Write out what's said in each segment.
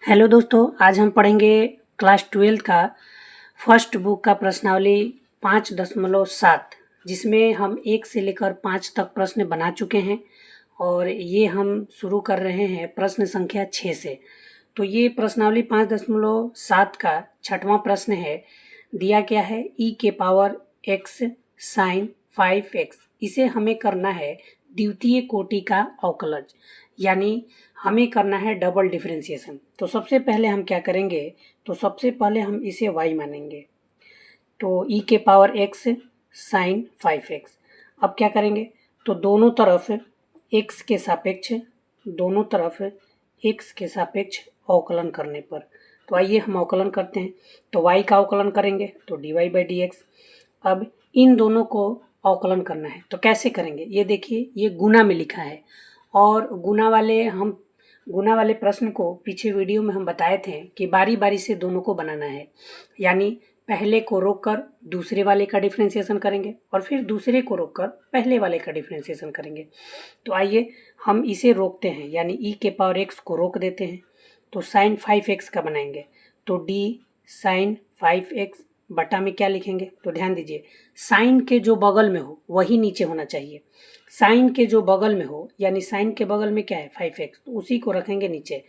Hello दोस्तों, आज हम पढ़ेंगे क्लास 12 का फर्स्ट बुक का प्रश्नावली 5.7 जिसमें हम 1 से लेकर 5 तक प्रश्न बना चुके हैं और ये हम शुरू कर रहे हैं प्रश्न संख्या 6 से। तो ये प्रश्नावली 5.7 का छठवां प्रश्न है। दिया क्या है e के पावर x साइन 5x। इसे हमें करना है द्वितीय कोटि का अवकलज, यानी हमें करना है डबल डिफरेंशिएशन। तो सबसे पहले हम क्या करेंगे, तो सबसे पहले हम इसे y मानेंगे। तो e के पावर x साइन 5x। अब क्या करेंगे, तो दोनों तरफ x के सापेक्ष अवकलन करने पर, तो आइए हम अवकलन करते हैं। तो y का अवकलन करेंगे तो dy/dx। अब इन दोनों को अवकलन करना है, तो कैसे करेंगे ये देखिए, ये गुना में लिखा है और गुना वाले प्रश्न को पीछे वीडियो में हम बताए थे कि बारी बारी से दोनों को बनाना है, यानी पहले को रोककर दूसरे वाले का डिफरेंशिएशन करेंगे और फिर दूसरे को रोककर पहले वाले का डिफरेंशिएशन करेंगे। तो आइए हम इसे रोकते हैं, यानी e के पावर x को रोक देते हैं। तो साइन 5x का बनाएंगे तो d साइन 5x बटा में क्या लिखेंगे, तो ध्यान दीजिए साइन के जो बगल में हो वही नीचे होना चाहिए। साइन के जो बगल में हो, यानी साइन के बगल में क्या है 5x, तो उसी को रखेंगे नीचे।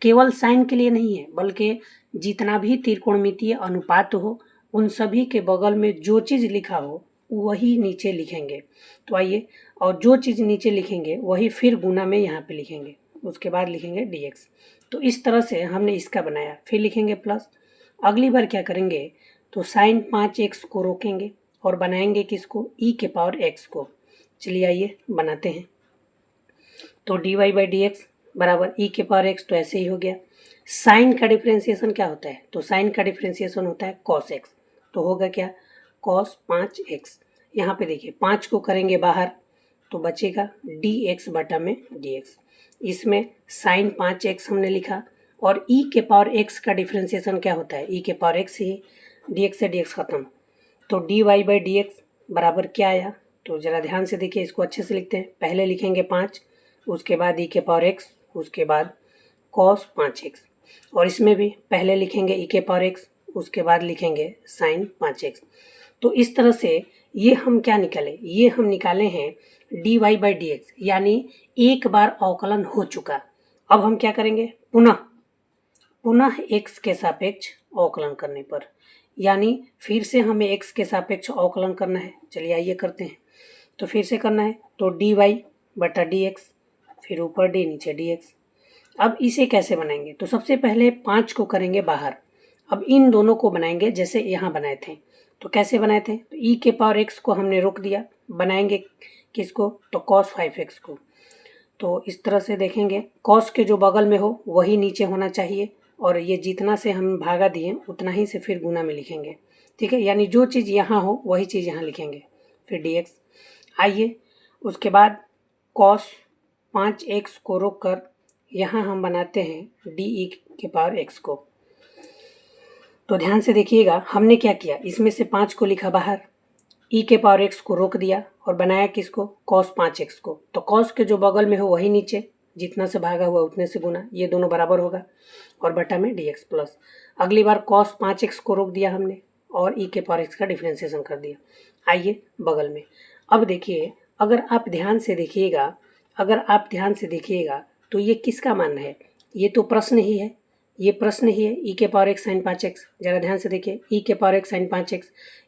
केवल साइन के लिए नहीं है, बल्कि जितना भी त्रिकोणमितीय अनुपात हो उन सभी के बगल में जो चीज़ लिखा हो वही नीचे लिखेंगे। तो आइए, और जो चीज़ नीचे लिखेंगे वही फिर गुना में यहाँ पे लिखेंगे, उसके बाद लिखेंगे dx। तो इस तरह से हमने इसका बनाया, फिर लिखेंगे प्लस। अगली बार क्या करेंगे, तो साइन 5x को रोकेंगे और बनाएंगे किसको, e के पावर x को। चलिए आइए बनाते हैं। तो dy/dx बराबर e के पावर x, तो ऐसे ही हो गया। साइन का डिफरेंशिएशन क्या होता है, तो साइन का डिफरेंशिएशन होता है cos x। तो होगा क्या, cos 5x। यहाँ पे देखिए 5 को करेंगे बाहर तो बचेगा dx बटा में dx। इसमें साइन 5x हमने लिखा और e के पावर x का डिफरेंशिएशन क्या होता है, e के पावर x ही, dx से dx खत्म। तो dy/dx बराबर क्या आया, तो ज़रा ध्यान से देखिए, इसको अच्छे से लिखते हैं। पहले लिखेंगे 5, उसके बाद e के पावर x, उसके बाद cos 5x, और इसमें भी पहले लिखेंगे e के पावर x, उसके बाद लिखेंगे साइन 5x। तो इस तरह से ये हम क्या निकाले, ये हम निकाले हैं dy/dx, यानी एक बार अवकलन हो चुका। अब हम क्या करेंगे, पुनः x के सापेक्ष अवकलन करने पर, यानी फिर से हमें x के सापेक्ष अवकलन करना है। चलिए आइए करते हैं। तो फिर से करना है तो dy/dx, फिर ऊपर d नीचे dx। अब इसे कैसे बनाएंगे, तो सबसे पहले 5 को करेंगे बाहर। अब इन दोनों को बनाएंगे जैसे यहाँ बनाए थे। तो कैसे बनाए थे, तो e के पावर x को हमने रोक दिया, बनाएंगे किसको, तो cos 5x को। तो इस तरह से देखेंगे cos के जो बगल में हो वही नीचे होना चाहिए, और ये जितना से हम भागा दिए उतना ही से फिर गुना में लिखेंगे, ठीक है, यानी जो चीज़ यहाँ हो वही चीज़ यहाँ लिखेंगे, फिर dx। आइए उसके बाद cos 5x को रोक कर यहाँ हम बनाते हैं डी के पावर x को। तो ध्यान से देखिएगा हमने क्या किया, इसमें से 5 को लिखा बाहर, e के पावर x को रोक दिया और बनाया किसको, cos 5x को। तो cos के जो बगल में हो वही नीचे, जितना से भागा हुआ उतने से गुना, ये दोनों बराबर होगा, और बटा में dx प्लस। अगली बार cos 5x को रोक दिया हमने और e के पावर x का डिफरेंशिएशन कर दिया। आइए बगल में, अब देखिए अगर आप ध्यान से देखिएगा तो ये किसका मान है, ये तो प्रश्न ही है, ये प्रश्न ही है, e के पावर x साइन 5x। जरा ध्यान से देखिए, e के पावर x साइन 5x,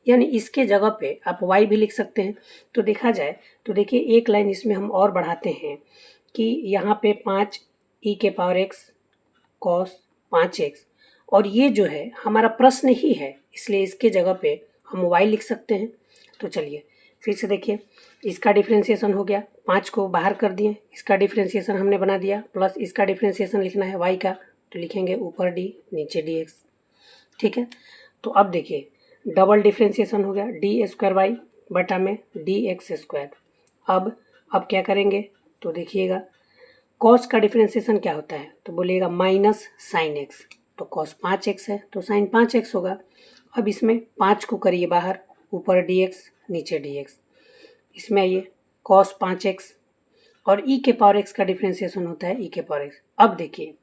यानी इसके जगह पे आप y भी लिख सकते हैं। तो देखा जाए तो देखिए एक लाइन इसमें हम और बढ़ाते हैं कि यहाँ पे 5 e के पावर x cos 5x, और ये जो है हमारा प्रश्न ही है, इसलिए इसके जगह पे हम y लिख सकते हैं। तो चलिए फिर से देखिए, इसका डिफरेंशिएशन हो गया, 5 को बाहर कर दिए, इसका डिफरेंशिएशन हमने बना दिया, प्लस इसका डिफरेंशिएशन लिखना है y का, तो लिखेंगे ऊपर d नीचे dx, ठीक है। तो अब देखिए डबल डिफरेंशिएशन हो गया, d² y बटा में dx²। अब क्या करेंगे, तो देखिएगा cos का डिफरेंशिएशन क्या होता है, तो बोलिएगा माइनस साइन x। तो cos 5x है तो साइन 5x होगा। अब इसमें 5 को करिए बाहर, ऊपर dx नीचे dx। इसमें आइए cos 5x और ई के पावर एक्स का डिफ्रेंसिएशन होता है ई के पावर एक्स। अब देखिए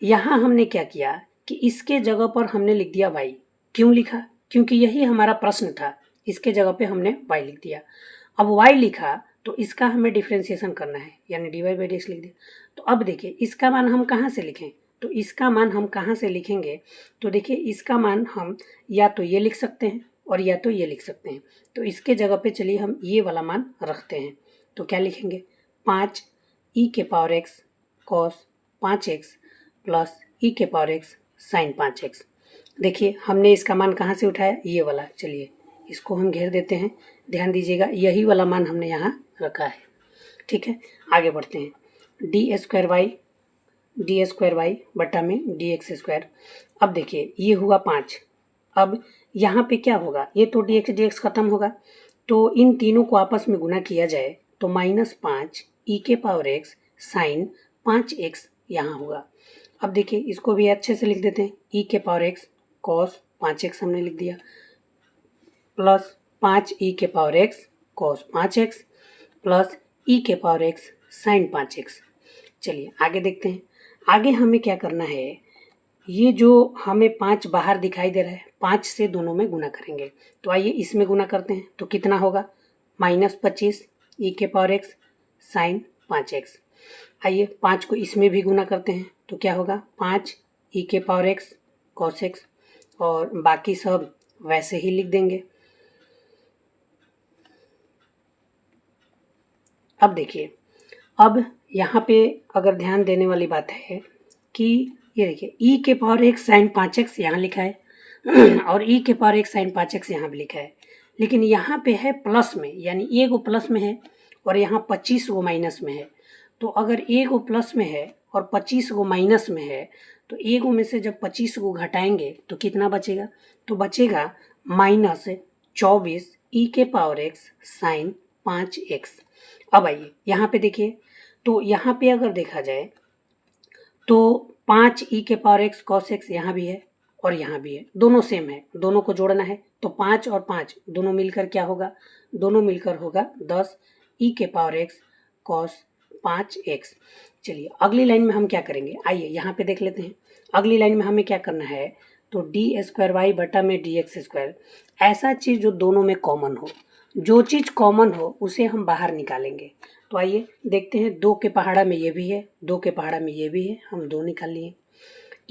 यहाँ हमने क्या किया कि इसके जगह पर हमने लिख दिया वाई। क्यों लिखा? क्योंकि यही हमारा प्रश्न था, इसके जगह पे हमने वाई लिख दिया। अब वाई लिखा तो इसका हमें डिफ्रेंसिएशन करना है, यानी d y by d x लिख दिया। तो अब देखिए इसका मान हम कहाँ से लिखें? तो इसका मान हम कहाँ से लिखेंगे? तो देखिए इसका मान हम या तो ये लिख सकते हैं और या तो ये लिख सकते हैं। तो इसके जगह पे चलिए हम ये वाला मान रखते हैं। तो क्या लिखेंगे? 5 ई के power x cos 5x plus e के पावर एक्स साइन 5x। देखिए हमने इसका मान कहाँ से उठाया? ये वाला। चलिए इसको हम घेर देते हैं। ध्यान दीजिएगा यही वाला मान हमने यहाँ रखा है। ठीक है, आगे बढ़ते हैं। डी स्क्वायर वाई बटा में डी एक्स स्क्वायर। अब देखिए ये हुआ 5। अब यहाँ पे क्या होगा? ये तो डी एक्स खत्म होगा, तो इन तीनों को आपस में गुना किया जाए तो -5 ई के पावर एक्स साइन 5x यहाँ होगा। अब देखिए इसको भी अच्छे से लिख देते हैं। ई के पावर एक्स कॉस 5x हमने लिख दिया प्लस 5 ई के power x cos 5x plus e के पावर एक्स साइन 5x। चलिए आगे देखते हैं। आगे हमें क्या करना है? ये जो हमें 5 बाहर दिखाई दे रहा है, 5 से दोनों में गुना करेंगे। तो आइए इसमें गुना करते हैं। तो कितना होगा? -25 ई के पावर एक्स साइन 5x। आइए 5 को इसमें भी गुना करते हैं। तो क्या होगा? 5 ई के पावर एक्स कॉस एक्स, और बाकी सब वैसे ही लिख देंगे। अब देखिए, अब यहाँ पे अगर ध्यान देने वाली बात है कि ये देखिए ई के पावर एक्स साइन 5x यहाँ लिखा है और ई के पावर एक्स साइन 5x यहाँ भी लिखा है, लेकिन यहाँ पे है प्लस में, यानी ए गो प्लस में है और यहाँ 25 गो माइनस में है। तो अगर ए गो प्लस में है और 25 गो माइनस में है, तो ए गो में से जब 25 गो घटाएंगे तो कितना बचेगा? तो बचेगा -24 ई के पावर एक्स साइन 5x। अब आइए यहाँ पे देखिए, तो यहाँ पे अगर देखा जाए तो 5 ई के पावर एक्स कॉस एक्स यहाँ भी है और यहाँ भी है, दोनों सेम है, दोनों को जोड़ना है। तो 5 और 5 दोनों मिलकर क्या होगा? दोनों मिलकर होगा 10 ई के पावर एक्स कॉस 5x। चलिए अगली लाइन में हम क्या करेंगे? आइए यहाँ पे देख लेते हैं। अगली लाइन में हमें क्या करना है? तो डी स्क्वायर वाई बटा में डी एक्स स्क्वायर। ऐसा चीज़ जो दोनों में कॉमन हो, जो चीज़ कॉमन हो उसे हम बाहर निकालेंगे। तो आइए देखते हैं। 2 के पहाड़ा में ये भी है, 2 के पहाड़ा में ये भी है, हम 2 निकाल लिए।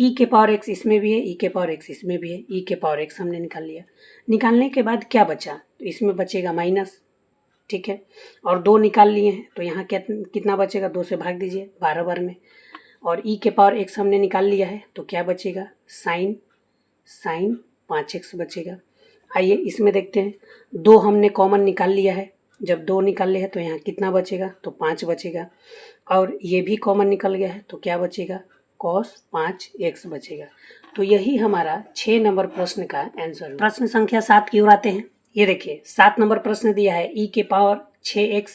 ई के पावर एक्स इसमें भी है, ई के पावर एक्स इसमें भी है, ई के पावर एक्स हमने निकाल लिया। निकालने के बाद क्या बचा? तो इसमें बचेगा माइनस। ठीक है, और 2 निकाल लिए हैं तो यहाँ क्या कितना बचेगा? 2 से भाग दीजिए 12 बार में। और ई के पावर एक्स हमने निकाल लिया है तो क्या बचेगा? साइन 5x बचेगा। आइए इसमें देखते हैं। 2 हमने कॉमन निकाल लिया है, जब 2 निकाल लिया है तो यहाँ कितना बचेगा? तो 5 बचेगा। और ये भी कॉमन निकल गया है तो क्या बचेगा? cos 5x बचेगा। तो यही हमारा 6 नंबर प्रश्न का आंसर है। प्रश्न संख्या 7 की ओर आते हैं। ये देखिए 7 नंबर प्रश्न दिया है ई के power 6x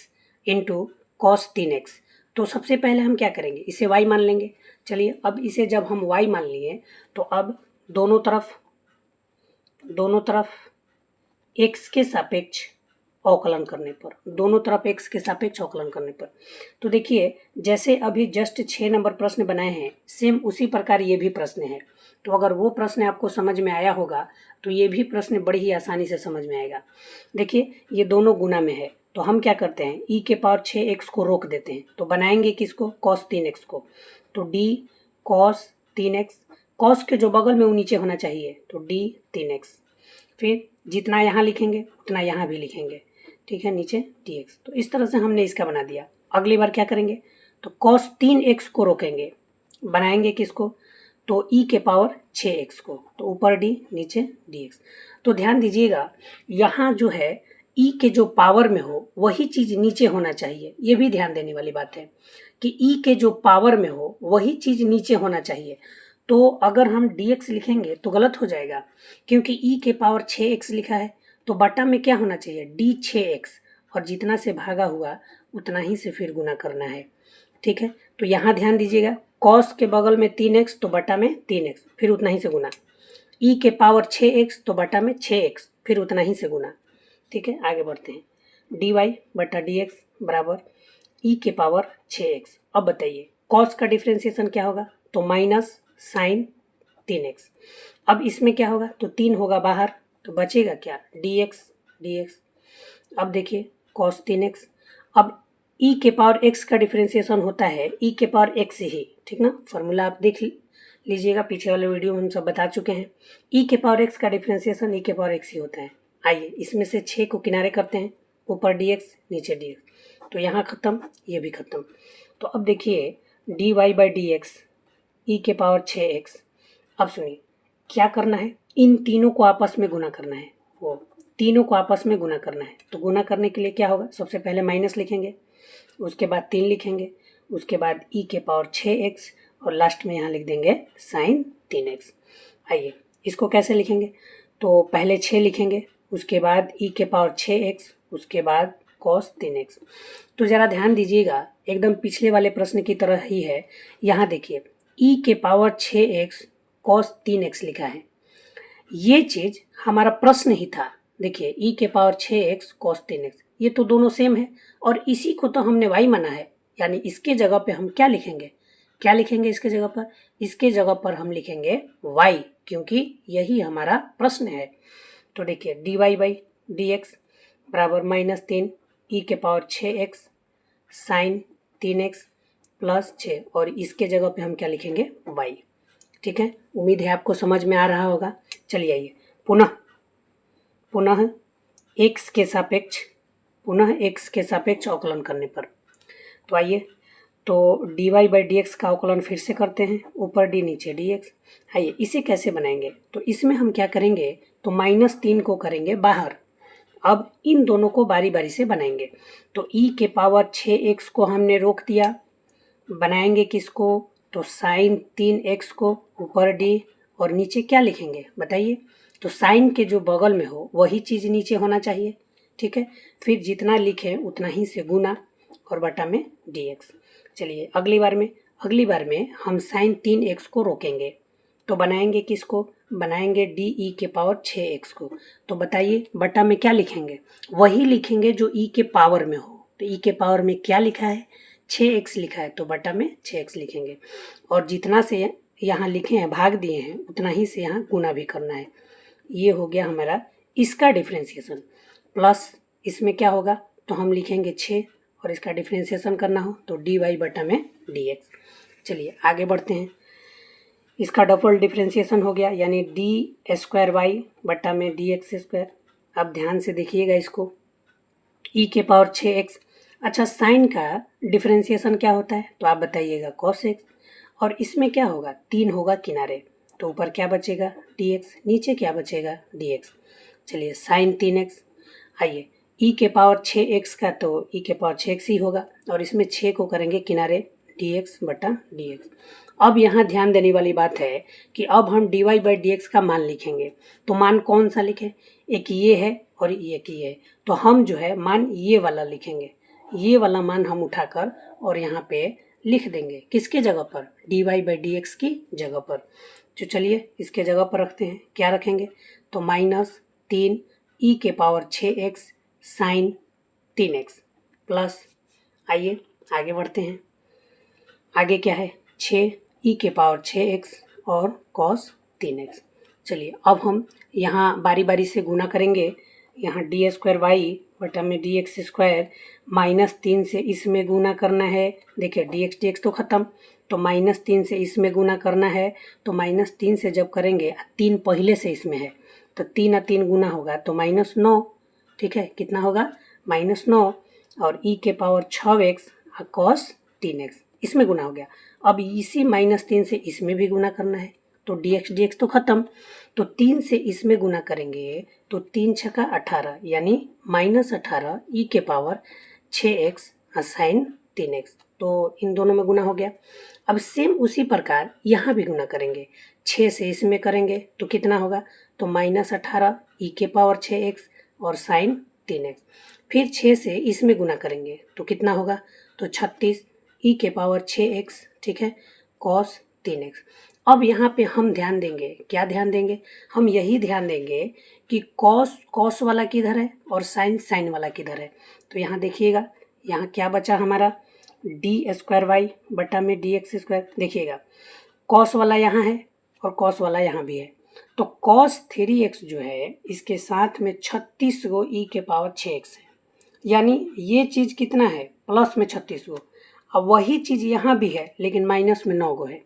into cos 3x। तो सबसे पहले हम क्या करेंगे? इसे y मान लेंगे। चलिए अब इसे जब हम y मान लिए तो अब दोनों तरफ x के सापेक्ष अवकलन करने पर, दोनों तरफ x के सापेक्ष अवकलन करने पर, तो देखिए जैसे अभी जस्ट 6 नंबर प्रश्न बनाए हैं, सेम उसी प्रकार ये भी प्रश्न है। तो अगर वो प्रश्न आपको समझ में आया होगा तो ये भी प्रश्न बड़ी ही आसानी से समझ में आएगा। देखिए ये दोनों गुना में है तो हम क्या करते हैं? ई के पावर 6x को रोक देते हैं। तो बनाएंगे किसको? कॉस 3x को। तो डी कॉस 3x, कॉस के जो बगल में वो नीचे होना चाहिए, तो डी 3x। फिर जितना यहाँ लिखेंगे उतना यहाँ भी लिखेंगे। ठीक है, नीचे dx। तो इस तरह से हमने इसका बना दिया। अगली बार क्या करेंगे? तो cos 3x को रोकेंगे, बनाएंगे किसको? तो e के पावर 6x को। तो ऊपर d नीचे dx। तो ध्यान दीजिएगा यहाँ जो है e के जो पावर में हो वही चीज़ नीचे होना चाहिए। ये भी ध्यान देने वाली बात है कि e के जो पावर में हो वही चीज़ नीचे होना चाहिए। तो अगर हम dx लिखेंगे तो गलत हो जाएगा, क्योंकि e के पावर 6x लिखा है तो बटा में क्या होना चाहिए? डी 6x, और जितना से भागा हुआ उतना ही से फिर गुना करना है। ठीक है, तो यहाँ ध्यान दीजिएगा cos के बगल में 3x तो बटा में 3x फिर उतना ही से गुना, e के पावर 6x तो बटा में 6x फिर उतना ही से गुना। ठीक है, आगे बढ़ते हैं। dy बटा dx बराबर ई के पावर 6x। अब बताइए कॉस का डिफ्रेंसिएशन क्या होगा, तो माइनस साइन 3x। अब इसमें क्या होगा, तो 3 होगा बाहर, तो बचेगा क्या, dx। अब देखिए कॉस 3x। अब ई के पावर x का डिफ्रेंसिएशन होता है ई के पावर x ही, ठीक ना, फॉर्मूला आप देख लीजिएगा, पीछे वाले वीडियो में हम सब बता चुके हैं। ई के पावर x का डिफ्रेंसिएशन ई के पावर x ही होता है। आइए इसमें से 6 को किनारे करते हैं, ऊपर dx नीचे dx, तो यहाँ खत्म, ये भी खत्म। तो अब देखिए dy बाई डी एक्स ई के पावर 6x। अब सुनिए क्या करना है, इन तीनों को आपस में गुना करना है, वो तीनों को आपस में गुना करना है। तो गुना करने के लिए क्या होगा, सबसे पहले माइनस लिखेंगे, उसके बाद 3 लिखेंगे, उसके बाद ई के पावर 6x और लास्ट में यहाँ लिख देंगे साइन 3x। आइए इसको कैसे लिखेंगे, तो पहले 6 लिखेंगे, उसके बाद ई के पावर 6x, उसके बाद कॉस 3x। तो ज़रा ध्यान दीजिएगा, एकदम पिछले वाले प्रश्न की तरह ही है। यहाँ देखिए ई के पावर 6x कॉस 3x लिखा है, ये चीज़ हमारा प्रश्न ही था। देखिए ई के पावर 6x कॉस 3x, ये तो दोनों सेम है और इसी को तो हमने y माना है, यानी इसके जगह पे हम क्या लिखेंगे इसके जगह पर, इसके जगह पर हम लिखेंगे y, क्योंकि यही हमारा प्रश्न है। तो देखिए dy बाई डी एक्स बराबर -3 ई के power 6x sign 3x plus 6, और इसके जगह पे हम क्या लिखेंगे y। ठीक है, उम्मीद है आपको समझ में आ रहा होगा। चलिए आइए पुनः x के सापेक्ष अवकलन करने पर, तो आइए तो dy बाई डी एक्स का अवकलन फिर से करते हैं, ऊपर d नीचे dx। आइए इसे कैसे बनाएंगे, तो इसमें हम क्या करेंगे, तो -3 को करेंगे बाहर। अब इन दोनों को बारी बारी से बनाएंगे, तो e के पावर 6x को हमने रोक दिया, बनाएंगे किसको, तो साइन 3x को, ऊपर d और नीचे क्या लिखेंगे बताइए, तो साइन के जो बगल में हो वही चीज़ नीचे होना चाहिए। ठीक है, फिर जितना लिखें उतना ही से गुना और बटा में dx। चलिए अगली बार में हम साइन 3x को रोकेंगे, तो बनाएंगे किसको, बनाएंगे डी ई के पावर 6x को। तो बताइए बटा में क्या लिखेंगे, वही लिखेंगे जो ई के पावर में हो। तो ई के पावर में क्या लिखा है, 6x लिखा है, तो बटा में 6x लिखेंगे, और जितना से यहाँ लिखे हैं भाग दिए हैं उतना ही से यहाँ गुना भी करना है। ये हो गया हमारा इसका डिफ्रेंसिएशन। प्लस इसमें क्या होगा, तो हम लिखेंगे 6 और इसका डिफ्रेंसिएशन करना हो तो dy बटा में dx। चलिए आगे बढ़ते हैं, इसका डबल डिफ्रेंसिएशन हो गया, यानी डी स्क्वायर वाई बटा में dx²। अब ध्यान से देखिएगा इसको, ई के पावर 6x। अच्छा साइन का डिफ्रेंसिएशन क्या होता है, तो आप बताइएगा cos x, और इसमें क्या होगा, 3 होगा किनारे, तो ऊपर क्या बचेगा dx, नीचे क्या बचेगा dx। चलिए साइन 3x। आइए ई के पावर 6x का तो ई के पावर 6x ही होगा, और इसमें 6 को करेंगे किनारे, dx बटा dx। अब यहाँ ध्यान देने वाली बात है कि अब हम dy बाई डी एक्स का मान लिखेंगे, तो मान कौन सा लिखें, एक ये है और एक ये है, तो हम जो है मान ये वाला लिखेंगे, ये वाला मान हम उठाकर और यहाँ पे लिख देंगे, किसके जगह पर, dy बाई डी एक्स की जगह पर। तो चलिए इसके जगह पर रखते हैं, क्या रखेंगे, तो -3 ई के power 6x sign 3x plus, आइए आगे बढ़ते हैं, आगे क्या है 6 ई के पावर 6x और cos 3x। चलिए अब हम यहाँ बारी बारी से गुना करेंगे, यहाँ d² बटा में dx², -3 से इसमें गुना करना है, देखिए dx तो ख़त्म, तो -3 से इसमें गुना करना है, तो -3 से जब करेंगे 3 पहले से इसमें है, तो 3 और 3 गुना होगा तो -9। ठीक है, कितना होगा -9, और ई के पावर 6x cos 3x इसमें गुना हो गया। अब इसी -3 से इसमें भी गुना करना है, तो dx तो ख़त्म, तो 3 से इसमें गुना करेंगे तो 3 छक्का 18, यानी -18 ई के पावर 6x साइन 3x, तो इन दोनों में गुना हो गया। अब सेम उसी प्रकार यहाँ भी गुना करेंगे, 6 से इसमें करेंगे तो कितना होगा, तो -18 ई के पावर 6x और साइन 3x, फिर 6 से इसमें गुना करेंगे तो कितना होगा, तो 36 ई के पावर 6x, ठीक है, cos 3x। अब यहाँ पे हम ध्यान देंगे, क्या ध्यान देंगे, हम यही ध्यान देंगे कि cos वाला किधर है और sin वाला किधर है। तो यहाँ देखिएगा, यहाँ क्या बचा हमारा, डी स्क्वायर वाई बटा में डी एक्स स्क्वायर। देखिएगा कॉस वाला यहाँ है और कॉस वाला यहाँ भी है, तो कॉस 3x जो है इसके साथ में 36 गो ई के पावर 6x है, यानी ये चीज़ कितना है प्लस में 36 गो। अब वही चीज़ यहाँ भी है लेकिन माइनस में 9 गो है,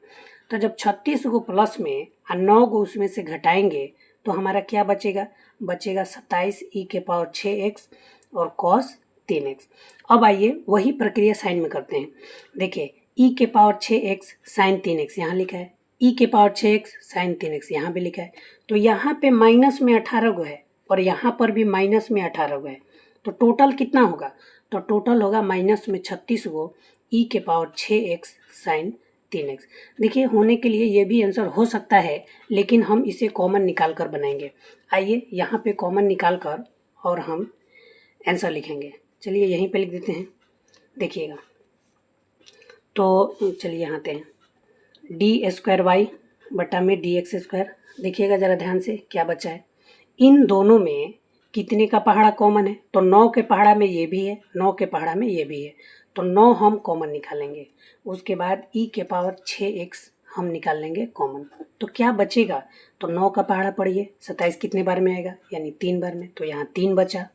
तो जब 36 गो प्लस में और 9 गो उसमें से घटाएंगे तो हमारा क्या बचेगा, बचेगा 27 ई के पावर 6x और कॉस 3x। अब आइए वही प्रक्रिया साइन में करते हैं। देखिए ई के पावर 6x साइन 3x यहाँ लिखा है, ई के पावर 6x साइन 3x यहाँ भी लिखा है, तो यहाँ पे माइनस में 18 गो है और यहाँ पर भी माइनस में 18 गो है, तो टोटल कितना होगा, तो टोटल होगा माइनस में 36 गो ई के पावर 6x साइन 3x। देखिए होने के लिए ये भी आंसर हो सकता है, लेकिन हम इसे कॉमन निकाल कर बनाएंगे। आइए यहाँ पे कॉमन निकाल कर और हम आंसर लिखेंगे। चलिए यहीं पे लिख देते हैं, देखिएगा तो चलिए यहाँ आते हैं डी स्क्वायर वाई बटा में डी एक्स स्क्वायर। देखिएगा ज़रा ध्यान से क्या बचा है, इन दोनों में कितने का पहाड़ा कॉमन है, तो 9 के पहाड़ा में ये भी है, 9 के पहाड़ा में ये भी है, तो 9 हम कॉमन निकालेंगे। उसके बाद ई के पावर 6x हम निकाल लेंगे कॉमन, तो क्या बचेगा, तो 9 का पहाड़ा पढ़िए 27 कितने बार में आएगा, यानी 3 बार में, तो यहाँ 3 बचा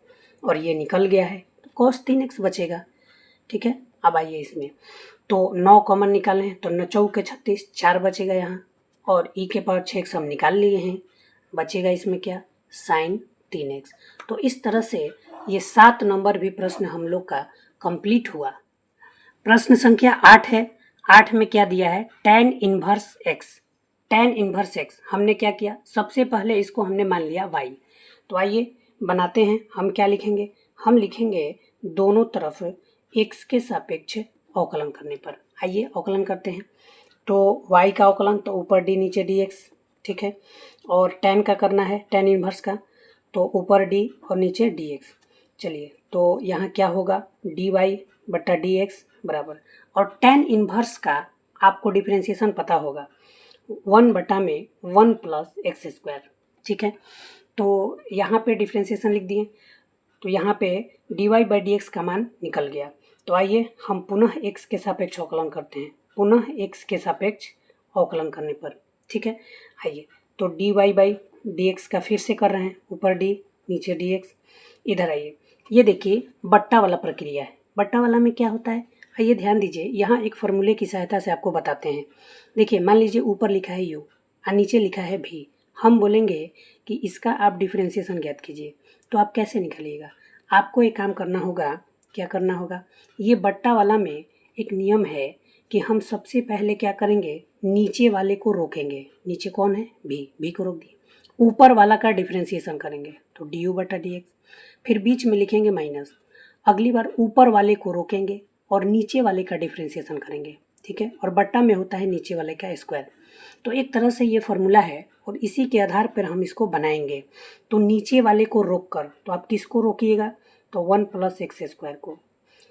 और ये निकल गया है, तो cos 3x बचेगा। ठीक है, अब आइए इसमें, तो 9 कॉमन निकाले हैं तो 9 चौके 36, 4 बचेगा यहाँ, और ई के पावर 6x हम निकाल लिए हैं, बचेगा इसमें क्या, साइन 3x। तो इस तरह से ये 7 नंबर भी प्रश्न हम लोग का कंप्लीट हुआ। प्रश्न संख्या 8 है, 8 में क्या दिया है, tan inverse x। tan inverse x हमने क्या किया, सबसे पहले इसको हमने मान लिया y। तो आइए बनाते हैं, हम क्या लिखेंगे, हम लिखेंगे दोनों तरफ x के सापेक्ष अवकलन करने पर। आइए अवकलन करते हैं, तो y का अवकलन तो ऊपर d नीचे dx, ठीक है, और tan का करना है, tan इनवर्स का, तो ऊपर d और नीचे dx। चलिए तो यहाँ क्या होगा, dy बटा dx बराबर, और tan इनवर्स का आपको डिफ्रेंशिएशन पता होगा, 1 बटा में 1 प्लस एक्स स्क्वायर। ठीक है, तो यहाँ पे डिफ्रेंशिएशन लिख दिए, तो यहाँ पे dy बाई डी का मान निकल गया। तो आइए हम पुनः x के सापेक्ष अवकलन करते हैं, पुनः x के सापेक्ष अवकलन करने पर। ठीक है, आइए तो dy बाई डी का फिर से कर रहे हैं, ऊपर d नीचे dx। इधर आइए, ये देखिए बट्टा वाला प्रक्रिया है, बट्टा वाला में क्या होता है, आइए ध्यान दीजिए, यहाँ एक फॉर्मूले की सहायता से आपको बताते हैं। देखिए मान लीजिए ऊपर लिखा है u और नीचे लिखा है v, हम बोलेंगे कि इसका आप डिफरेंशिएशन ज्ञात कीजिए, तो आप कैसे निकालिएगा, आपको एक काम करना होगा, क्या करना होगा, ये बट्टा वाला में एक नियम है कि हम सबसे पहले क्या करेंगे, नीचे वाले को रोकेंगे, नीचे कौन है, v को रोक दिए, ऊपर वाला का डिफरेंशिएशन करेंगे तो du बटा dx, फिर बीच में लिखेंगे माइनस, अगली बार ऊपर वाले को रोकेंगे और नीचे वाले का डिफरेंशिएशन करेंगे। ठीक है, और बट्टा में होता है नीचे वाले का स्क्वायर। तो एक तरह से ये फॉर्मूला है और इसी के आधार पर हम इसको बनाएंगे। तो नीचे वाले को रोक कर, तो आप किसको रोकिएगा, तो 1 प्लस एक्स स्क्वायर को,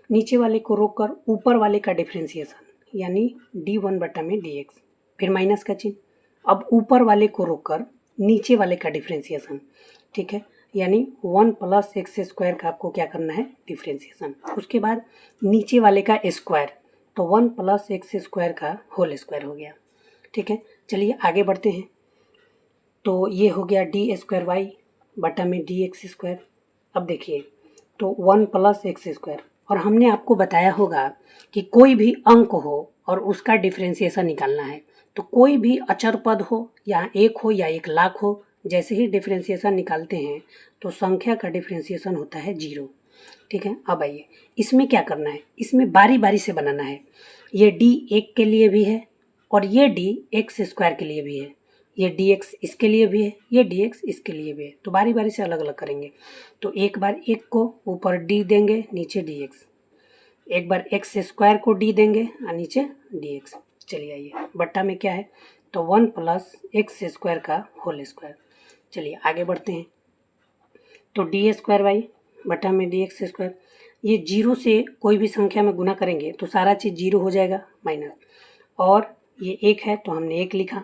नीचे वाले को रोक कर ऊपर वाले का डिफरेंशिएशन यानी d1 बटा में dx, फिर माइनस का चिन्ह, अब ऊपर वाले को रोक कर नीचे वाले का डिफरेंशिएशन। ठीक है, यानी 1 प्लस एक्स स्क्वायर का आपको क्या करना है, डिफरेंशिएशन, उसके बाद नीचे वाले का स्क्वायर, तो 1 प्लस एक्स स्क्वायर का होल स्क्वायर हो गया। ठीक है, चलिए आगे बढ़ते हैं, तो ये हो गया डी स्क्वायर वाई बटा में डी एक्स स्क्वायर। अब देखिए तो 1 प्लस एक्स स्क्वायर, और हमने आपको बताया होगा कि कोई भी अंक हो और उसका डिफरेंशिएशन निकालना है, तो कोई भी अचर पद हो या 1 हो या 1 लाख हो, जैसे ही डिफरेंशिएशन निकालते हैं तो संख्या का डिफरेंशिएशन होता है 0। ठीक है, अब आइए इसमें क्या करना है, इसमें बारी बारी से बनाना है, ये d 1 के लिए भी है और ये d एक्स स्क्वायर के लिए भी है, ये dx इसके लिए भी है, ये dx इसके लिए भी है, तो बारी बारी से अलग अलग करेंगे। तो एक बार 1 को ऊपर d देंगे नीचे dx, एक बार एक्स स्क्वायर को d देंगे और नीचे dx। चलिए आइए बट्टा में क्या है, तो 1 प्लस एक्स स्क्वायर का होल स्क्वायर। चलिए आगे बढ़ते हैं, तो डी स्क्वायर वाई बटा में डी एक्स स्क्वायर, ये 0 से कोई भी संख्या में गुना करेंगे तो सारा चीज़ 0 हो जाएगा माइनस, और ये 1 है तो हमने 1 लिखा।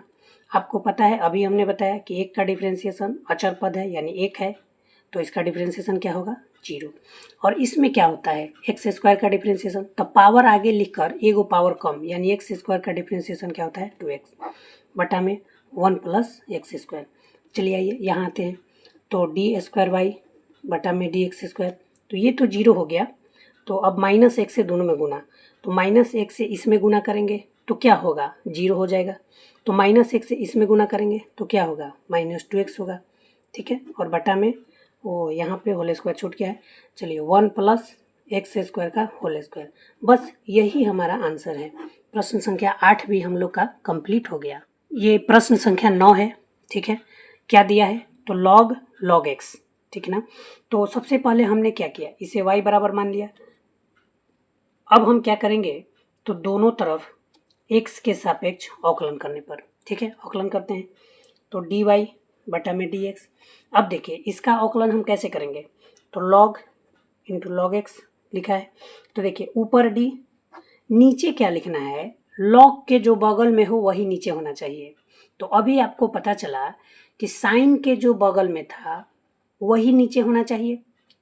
आपको पता है अभी हमने बताया कि 1 का डिफरेंशिएशन अचर पद है यानी 1 है, तो इसका डिफरेंशिएशन क्या होगा जीरो। और इसमें क्या होता है, एक्स स्क्वायर का डिफ्रेंसिएशन, तो पावर आगे लिखकर एगो पावर कम, यानी एक्स स्क्वायर का डिफ्रेंसिएशन क्या होता है 2x बटा में 1 प्लस एक्स स्क्वायर। चलिए आइए यहाँ आते हैं, तो डी स्क्वायर वाई बटा में डी एक्स स्क्वायर, तो ये तो जीरो हो गया। तो अब माइनस एक से दोनों में गुना, तो माइनस एक से इसमें गुना करेंगे तो क्या होगा, जीरो हो जाएगा। तो माइनस एक से इसमें गुना करेंगे तो क्या होगा, -2x होगा। ठीक है, और बटा में वो यहाँ पे होल स्क्वायर छूट गया है। चलिए 1 प्लस एक्स स्क्वायर का होल स्क्वायर, बस यही हमारा आंसर है। प्रश्न संख्या 8 भी हम लोग का कंप्लीट हो गया। ये प्रश्न संख्या 9 है। ठीक है, क्या दिया है, तो log x, ठीक है ना। तो सबसे पहले हमने क्या किया, इसे y बराबर मान लिया। अब हम क्या करेंगे, तो दोनों तरफ x के सापेक्ष अवकलन करने पर, ठीक है, अवकलन करते हैं। तो dy बटा में dx। अब देखिए इसका अवकलन हम कैसे करेंगे, तो log इंटू लॉग एक्स लिखा है। तो देखिए ऊपर d, नीचे क्या लिखना है, log के जो बगल में हो वही नीचे होना चाहिए। तो अभी आपको पता चला कि साइन के जो बगल में था वही नीचे होना चाहिए।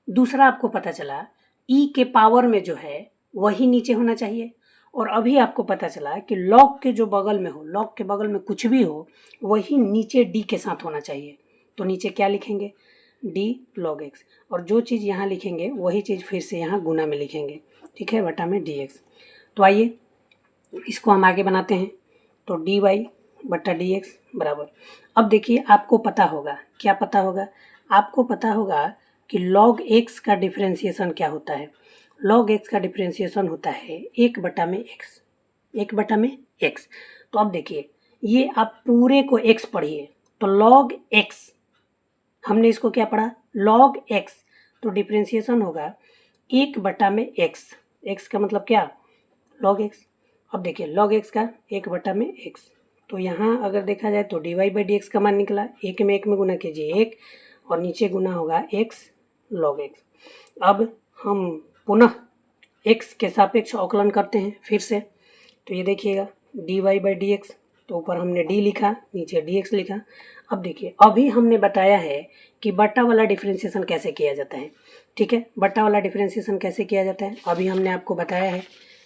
दूसरा आपको पता चला e के पावर में जो है वही नीचे होना चाहिए। और अभी आपको पता चला कि log के जो बगल में हो, log के बगल में कुछ भी हो वही नीचे d के साथ होना चाहिए। तो नीचे क्या लिखेंगे, d log x, और जो चीज़ यहाँ लिखेंगे वही चीज़ फिर से यहाँ गुना में लिखेंगे, ठीक है, बटा में dx। तो आइए इसको हम आगे बनाते हैं। तो dy बटा dx बराबर, अब देखिए आपको पता होगा, क्या पता होगा, आपको पता होगा कि log x का डिफरेंशिएशन क्या होता है। log x का डिफरेंशिएशन होता है 1 बटा में x, 1 बटा में x। तो अब देखिए ये आप पूरे को x पढ़िए, तो log x, हमने इसको क्या पढ़ा, log x, तो डिफरेंशिएशन होगा 1 बटा में x, x का मतलब क्या, log x। अब देखिए log x का 1 बटा में x, तो यहाँ अगर देखा जाए तो dy बाई डी एक्स का मान निकला, 1 में 1 में गुना कीजिए 1, और नीचे गुना होगा x log x। अब हम पुनः x के सापेक्ष अवकलन करते हैं फिर से। तो ये देखिएगा dy बाई डी एक्स, तो ऊपर हमने d लिखा, नीचे dx लिखा। अब देखिए अभी हमने बताया है कि बट्टा वाला डिफरेंशिएशन कैसे किया जाता है। ठीक है, बट्टा वाला डिफरेंशिएशन कैसे किया जाता है, अभी हमने आपको बताया है,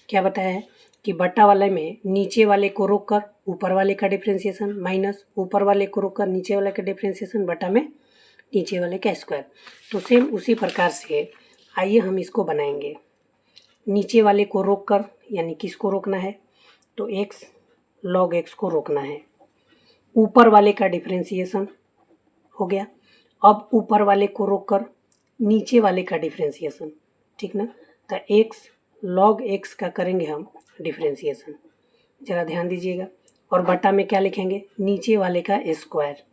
क्या बताया है कि बट्टा वाले में नीचे वाले को रोककर ऊपर वाले का डिफरेंशिएशन, माइनस ऊपर वाले को रोककर नीचे वाले का डिफरेंशिएशन, बटा में नीचे वाले का स्क्वायर। तो सेम उसी प्रकार से आइए हम इसको बनाएंगे। नीचे वाले को रोककर, यानी किसको रोकना है, तो x log x को रोकना है। ऊपर वाले का डिफरेंशिएशन हो गया, अब ऊपर वाले को रोककर नीचे वाले का डिफरेंशिएशन, ठीक ना। तो x log x का करेंगे हम डिफरेंशिएशन, ज़रा ध्यान दीजिएगा। और बटा में क्या लिखेंगे, नीचे वाले का स्क्वायर,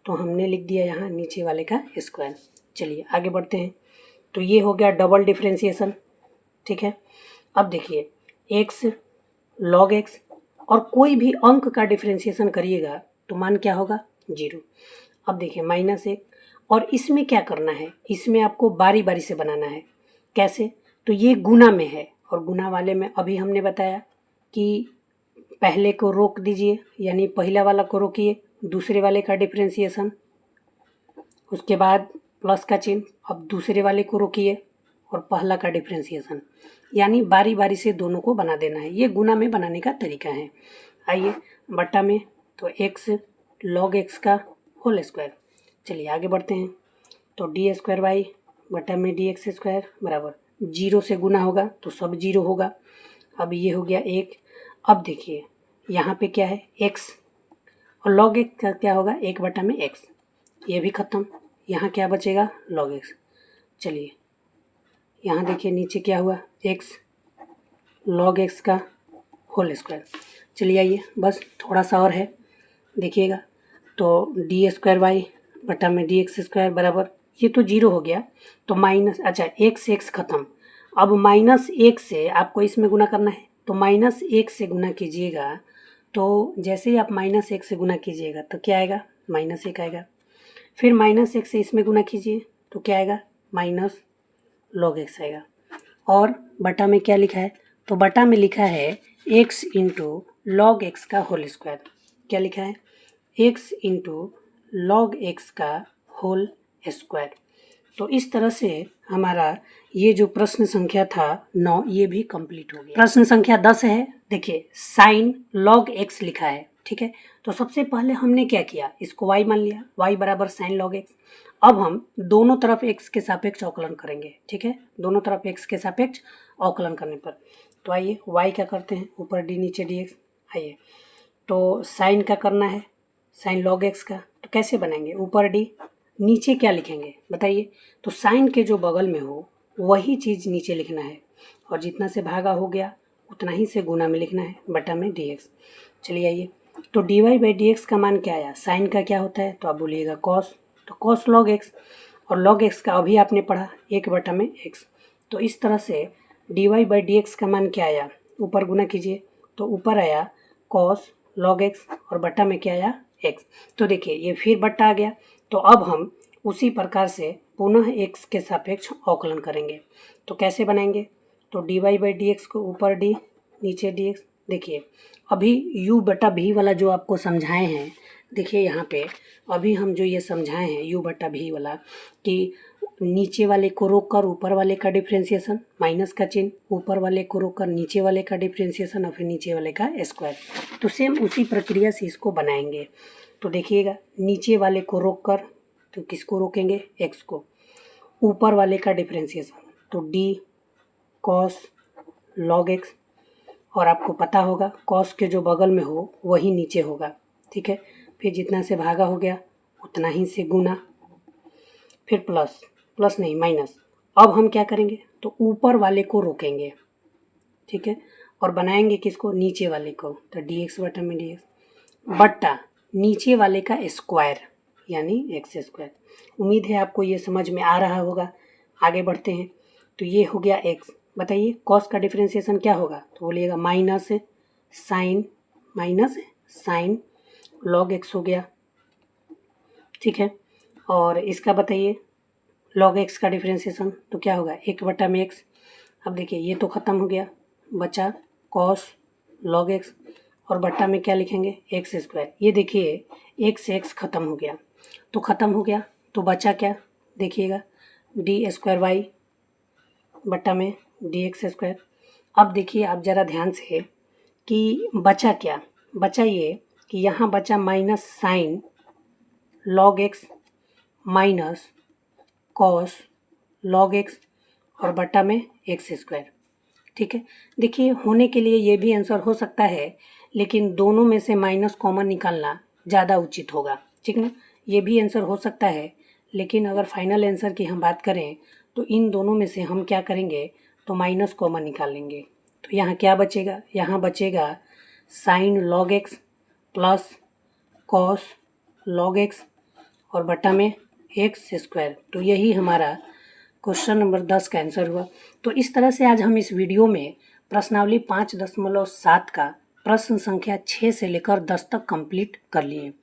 तो हमने लिख दिया यहाँ नीचे वाले का स्क्वायर। चलिए आगे बढ़ते हैं। तो ये हो गया डबल डिफरेंशिएशन, ठीक है। अब देखिए x log x, और कोई भी अंक का डिफरेंशिएशन करिएगा तो मान क्या होगा, 0। अब देखिए -1, और इसमें क्या करना है, इसमें आपको बारी बारी से बनाना है। कैसे, तो ये गुना में है, और गुना वाले में अभी हमने बताया कि पहले को रोक दीजिए, यानी पहला वाला को रोकिए, दूसरे वाले का डिफरेंशिएशन, उसके बाद प्लस का चिन्ह, अब दूसरे वाले को रोकिए और पहला का डिफरेंशिएशन, यानी बारी बारी से दोनों को बना देना है। ये गुना में बनाने का तरीका है। आइए बट्टा में, तो x log x का होल स्क्वायर। चलिए आगे बढ़ते हैं। तो डी स्क्वायर वाई बटा में डी एक्स स्क्वायर बराबर, 0 से गुना होगा तो सब 0 होगा। अब ये हो गया 1। अब देखिए यहाँ पे क्या है, x, और log x का क्या होगा, 1 बटा में x, ये भी ख़त्म। यहाँ क्या बचेगा, log x। चलिए यहाँ देखिए नीचे क्या हुआ, x log x का होल स्क्वायर। चलिए आइए बस थोड़ा सा और है, देखिएगा। तो डी स्क्वायर वाई बटा में डी एक्स स्क्वायर बराबर, ये तो 0 हो गया, तो माइनस, अच्छा x ख़त्म। अब -1 से आपको इसमें गुना करना है, तो -1 से गुना कीजिएगा, तो जैसे ही आप -1 से गुना कीजिएगा तो क्या आएगा, -1 आएगा। फिर -1 से इसमें गुना कीजिए तो क्या आएगा, माइनस log x आएगा। और बटा में क्या लिखा है, तो बटा में लिखा है x इंटू log x का होल स्क्वायर। क्या लिखा है, x इंटू log x का होल स्क्वायर। तो इस तरह से हमारा ये जो प्रश्न संख्या था 9 ये भी कंप्लीट हो गया। प्रश्न संख्या 10 है, देखिए साइन लॉग एक्स लिखा है, ठीक है। तो सबसे पहले हमने क्या किया, इसको y मान लिया, y बराबर साइन लॉग एक्स। अब हम दोनों तरफ x के सापेक्ष अवकलन करेंगे, ठीक है, दोनों तरफ x के सापेक्ष अवकलन करने पर। तो आइए y क्या करते हैं, ऊपर d नीचे dx। आइए तो साइन का करना है, साइन लॉग एक्स का, तो कैसे बनाएंगे, ऊपर d नीचे क्या लिखेंगे बताइए। तो साइन के जो बगल में हो वही चीज़ नीचे लिखना है, और जितना से भागा हो गया उतना ही से गुना में लिखना है, बटा में dx। चलिए आइए, तो dy बाई डी एक्स का मान क्या आया, साइन का क्या होता है, तो आप बोलिएगा कॉस, तो कॉस लॉग एक्स, और लॉग एक्स का अभी आपने पढ़ा 1 बटा में x। तो इस तरह से dy बाई डी एक्स का मान क्या आया, ऊपर गुना कीजिए, तो ऊपर आया कॉस लॉग एक्स और बटा में क्या आया x। तो देखिए ये फिर बटा आ गया। तो अब हम उसी प्रकार से पुनः x के सापेक्ष अवकलन करेंगे। तो कैसे बनाएंगे, तो dy बाई डी एक्स को ऊपर d नीचे dx। देखिए अभी u बटा v वाला जो आपको समझाए हैं, देखिए यहाँ पे अभी हम जो ये समझाए हैं u बटा v वाला, कि नीचे वाले को रोक कर ऊपर वाले का डिफ्रेंशिएशन, माइनस का चिन्ह, ऊपर वाले को रोक कर नीचे वाले का डिफ्रेंशिएशन और फिर नीचे वाले का स्क्वायर। तो सेम उसी प्रक्रिया से इसको बनाएंगे। तो देखिएगा नीचे वाले को रोक कर, तो किसको रोकेंगे, x को, ऊपर वाले का डिफ्रेंशिएशन तो d कॉस लॉग x, और आपको पता होगा कॉस के जो बगल में हो वही नीचे होगा, ठीक है। फिर जितना से भागा हो गया उतना ही से गुना, फिर प्लस, प्लस नहीं माइनस। अब हम क्या करेंगे, तो ऊपर वाले को रोकेंगे, ठीक है, और बनाएंगे किसको, नीचे वाले को, तो dx बटा में dx बटा नीचे वाले का स्क्वायर यानी एक्स स्क्वायर। उम्मीद है आपको ये समझ में आ रहा होगा। आगे बढ़ते हैं, तो ये हो गया x। बताइए कॉस का डिफरेंशिएशन क्या होगा, तो बोलिएगा माइनस साइन लॉग x हो गया, ठीक है। और इसका बताइए लॉग x का डिफरेंशिएशन तो क्या होगा, 1 बटा में x। अब देखिए ये तो ख़त्म हो गया, बचा कॉस लॉग x और बट्टा में क्या लिखेंगे, एक्स स्क्वायर। ये देखिए x ख़त्म हो गया, तो ख़त्म हो गया तो बचा क्या, देखिएगा डी स्क्वायर वाई बट्टा में डी एक्स स्क्वायर। अब देखिए आप ज़रा ध्यान से कि बचा क्या, बचा ये कि यहाँ बचा minus sign log x minus cos log x और बट्टा में एक्स स्क्वायर, ठीक है। देखिए होने के लिए ये भी आंसर हो सकता है, लेकिन दोनों में से माइनस कॉमन निकालना ज़्यादा उचित होगा, ठीक ना। ये भी आंसर हो सकता है, लेकिन अगर फाइनल आंसर की हम बात करें तो इन दोनों में से हम क्या करेंगे, तो माइनस कॉमन निकाल लेंगे। तो यहाँ क्या बचेगा, यहाँ बचेगा sign log x plus cos log x और बटा में एक्स स्क्वायर। तो यही हमारा क्वेश्चन नंबर 10 का आंसर हुआ। तो इस तरह से आज हम इस वीडियो में प्रश्नावली 5.7 का प्रश्न संख्या 6 से लेकर 10 तक कंप्लीट कर लिए।